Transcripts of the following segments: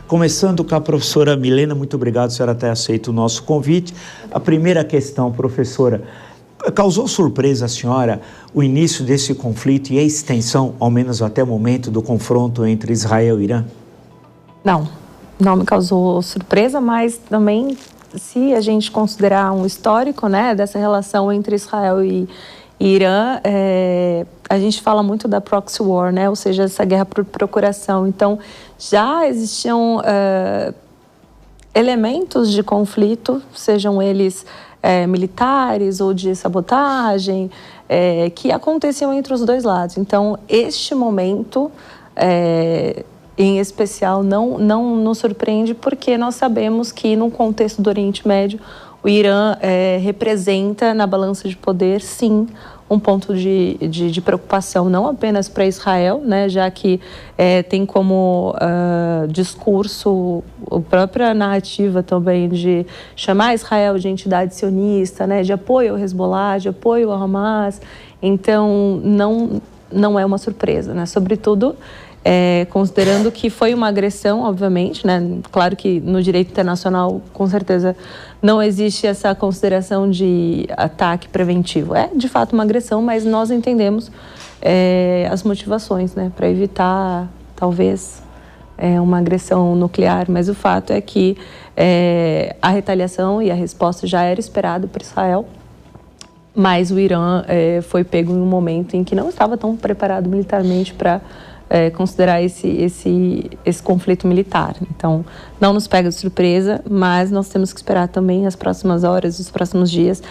Começando com a professora Milena, muito obrigado, a senhora ter aceito o nosso convite. A primeira questão, professora, causou surpresa a senhora o início desse conflito e a extensão, ao menos até o momento, do confronto entre Israel e Irã? Não me causou surpresa, mas também, se a gente considerar um histórico, né, dessa relação entre Israel e Irã, a gente fala muito da proxy war, né, ou seja, essa guerra por procuração. Então, já existiam elementos de conflito, sejam eles militares ou de sabotagem, que aconteciam entre os dois lados. Então, este momento, em especial, não nos surpreende, porque nós sabemos que, no contexto do Oriente Médio, o Irã representa, na balança de poder, sim, um ponto de preocupação, não apenas para Israel, né, já que tem como discurso a própria narrativa também de chamar Israel de entidade sionista, né, de apoio ao Hezbollah, de apoio ao Hamas. Então, não é uma surpresa, né, sobretudo considerando que foi uma agressão, obviamente, né? Claro que no direito internacional, com certeza, não existe essa consideração de ataque preventivo. É, de fato, uma agressão, mas nós entendemos as motivações, né? Para evitar, talvez, uma agressão nuclear. Mas o fato é que a retaliação e a resposta já era esperada por Israel, mas o Irã foi pego em um momento em que não estava tão preparado militarmente para considerar esse conflito militar. Então, não nos pega de surpresa, mas nós temos que esperar também as próximas horas, os próximos dias.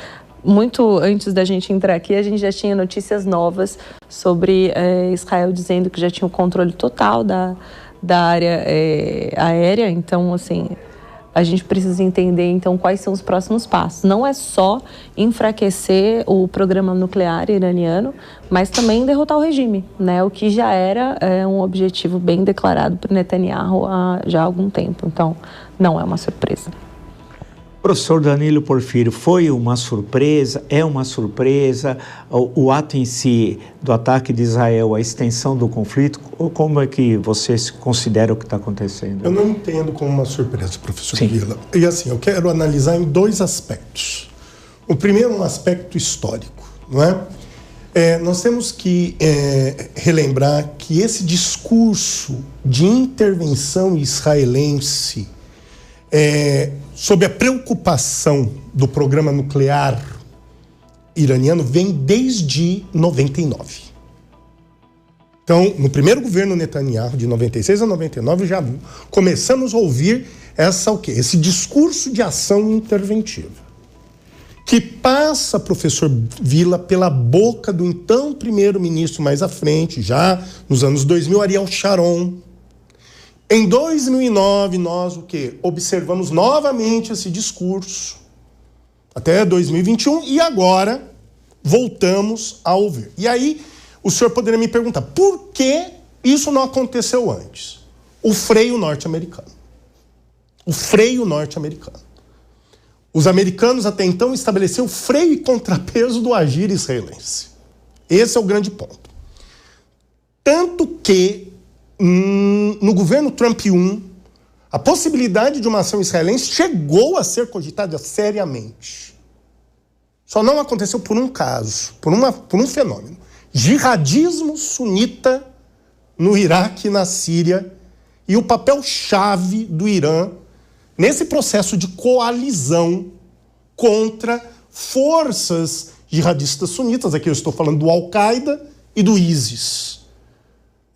Muito antes da gente entrar aqui, a gente já tinha notícias novas sobre Israel dizendo que já tinha o controle total da área aérea. Então, assim, a gente precisa entender, então, quais são os próximos passos. Não é só enfraquecer o programa nuclear iraniano, mas também derrotar o regime, né? O que já era um objetivo bem declarado por Netanyahu há já algum tempo. Então, não é uma surpresa. Professor Danilo Porfírio, foi uma surpresa? É uma surpresa? O ato em si do ataque de Israel, a extensão do conflito, como é que você considera o que está acontecendo? Eu não entendo como uma surpresa, professor Vila. E assim, eu quero analisar em dois aspectos. O primeiro é um aspecto histórico, não é? Nós temos que relembrar que esse discurso de intervenção israelense sob a preocupação do programa nuclear iraniano vem desde 99. Então, no primeiro governo Netanyahu, de 96 a 99, já começamos a ouvir esse discurso de ação interventiva, que passa, professor Vila, pela boca do então primeiro-ministro mais à frente, já nos anos 2000, Ariel Sharon. Em 2009, nós observamos novamente esse discurso, até 2021, e agora voltamos a ouvir. E aí, o senhor poderia me perguntar, por que isso não aconteceu antes? O freio norte-americano. O freio norte-americano. Os americanos até então estabeleceram o freio e contrapeso do agir israelense. Esse é o grande ponto. Tanto que no governo Trump 1, a possibilidade de uma ação israelense chegou a ser cogitada seriamente. Só não aconteceu por um caso, por um fenômeno. Jihadismo sunita no Iraque e na Síria e o papel-chave do Irã nesse processo de coalizão contra forças jihadistas sunitas. Aqui eu estou falando do Al-Qaeda e do ISIS.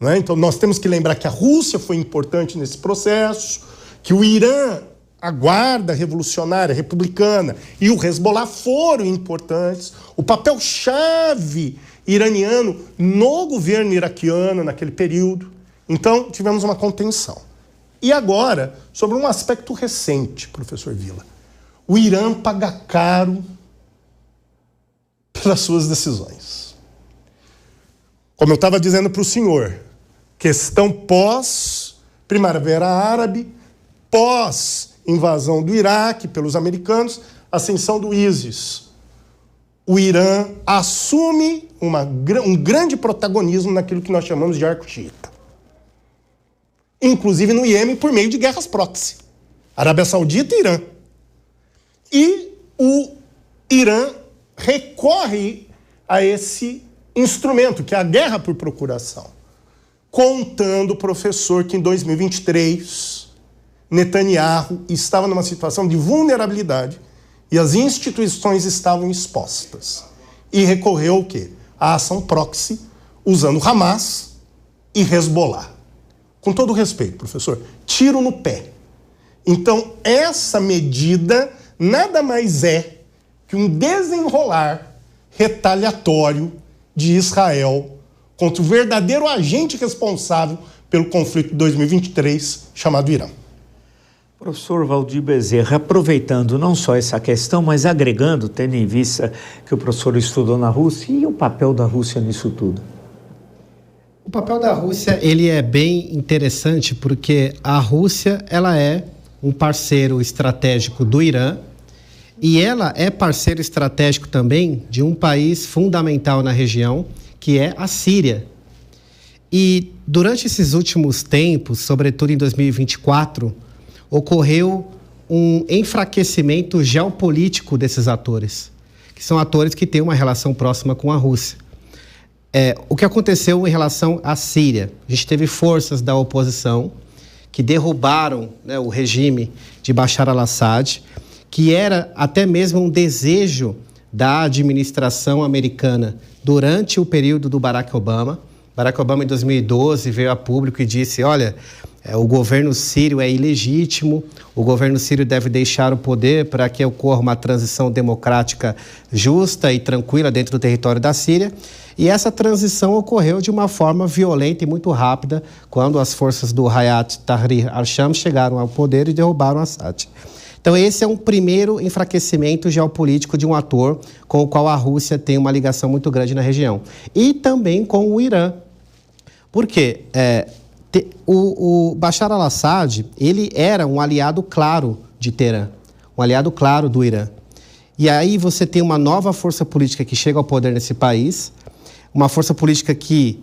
Não é? Então, nós temos que lembrar que a Rússia foi importante nesse processo, que o Irã, a Guarda Revolucionária Republicana e o Hezbollah foram importantes. O papel-chave iraniano no governo iraquiano naquele período. Então, tivemos uma contenção. E agora, sobre um aspecto recente, professor Vila. O Irã paga caro pelas suas decisões. Como eu estava dizendo para o senhor, questão pós-Primavera Árabe, pós-invasão do Iraque pelos americanos, ascensão do ISIS. O Irã assume um grande protagonismo naquilo que nós chamamos de arco xiita. inclusive no Iêmen, por meio de guerras proxy. Arábia Saudita e Irã. E o Irã recorre a esse instrumento, que é a guerra por procuração. Contando, professor, que em 2023, Netanyahu estava numa situação de vulnerabilidade e as instituições estavam expostas. E recorreu ao quê? A ação proxy, usando Hamas e Hezbollah. Com todo respeito, professor, tiro no pé. Então, essa medida nada mais é que um desenrolar retaliatório de Israel contra o verdadeiro agente responsável pelo conflito de 2023, chamado Irã. Professor Valdir Bezerra, aproveitando não só essa questão, mas agregando, tendo em vista que o professor estudou na Rússia, e o papel da Rússia nisso tudo? O papel da Rússia, ele é bem interessante, porque a Rússia, ela é um parceiro estratégico do Irã, e ela é parceiro estratégico também de um país fundamental na região, que é a Síria. E durante esses últimos tempos, sobretudo em 2024, ocorreu um enfraquecimento geopolítico desses atores, que são atores que têm uma relação próxima com a Rússia. O que aconteceu em relação à Síria? A gente teve forças da oposição que derrubaram, né, o regime de Bashar al-Assad, que era até mesmo um desejo da administração americana durante o período do Barack Obama. Barack Obama, em 2012, veio a público e disse, olha, o governo sírio é ilegítimo, o governo sírio deve deixar o poder para que ocorra uma transição democrática justa e tranquila dentro do território da Síria. E essa transição ocorreu de uma forma violenta e muito rápida quando as forças do Hayat Tahrir al-Sham chegaram ao poder e derrubaram Assad. Então, esse é um primeiro enfraquecimento geopolítico de um ator com o qual a Rússia tem uma ligação muito grande na região. E também com o Irã. Por quê? O Bashar al-Assad, ele era um aliado claro de Teherã, um aliado claro do Irã. E aí você tem uma nova força política que chega ao poder nesse país, uma força política que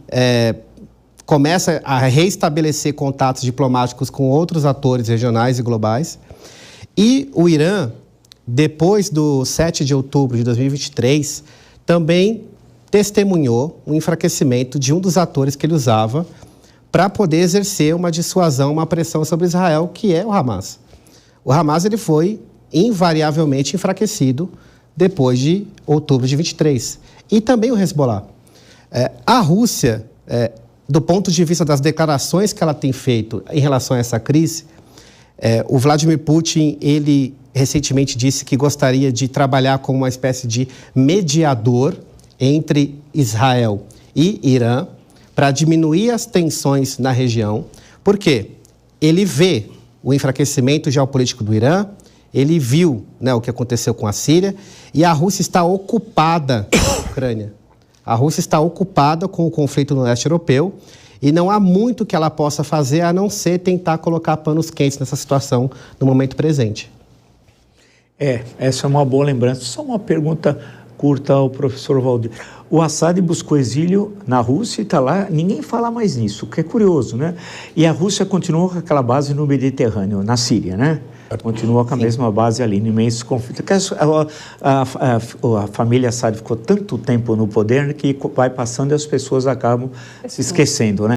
começa a reestabelecer contatos diplomáticos com outros atores regionais e globais. E o Irã, depois do 7 de outubro de 2023, também testemunhou um enfraquecimento de um dos atores que ele usava para poder exercer uma dissuasão, uma pressão sobre Israel, que é o Hamas. O Hamas, ele foi invariavelmente enfraquecido depois de outubro de 23. E também o Hezbollah. A Rússia, do ponto de vista das declarações que ela tem feito em relação a essa crise, o Vladimir Putin, ele recentemente disse que gostaria de trabalhar como uma espécie de mediador entre Israel e Irã para diminuir as tensões na região. Por quê? Ele vê o enfraquecimento geopolítico do Irã, ele viu, né, o que aconteceu com a Síria, e a Rússia está ocupada com a Ucrânia. A Rússia está ocupada com o conflito no leste europeu e não há muito que ela possa fazer a não ser tentar colocar panos quentes nessa situação no momento presente. Essa é uma boa lembrança. Só uma pergunta curta ao professor Valdir. O Assad buscou exílio na Rússia e está lá, ninguém fala mais nisso, o que é curioso, né? E a Rússia continua com aquela base no Mediterrâneo, na Síria, né? Continua com a mesma base ali, no imenso conflito. A família Assad ficou tanto tempo no poder que vai passando e as pessoas acabam se esquecendo, né?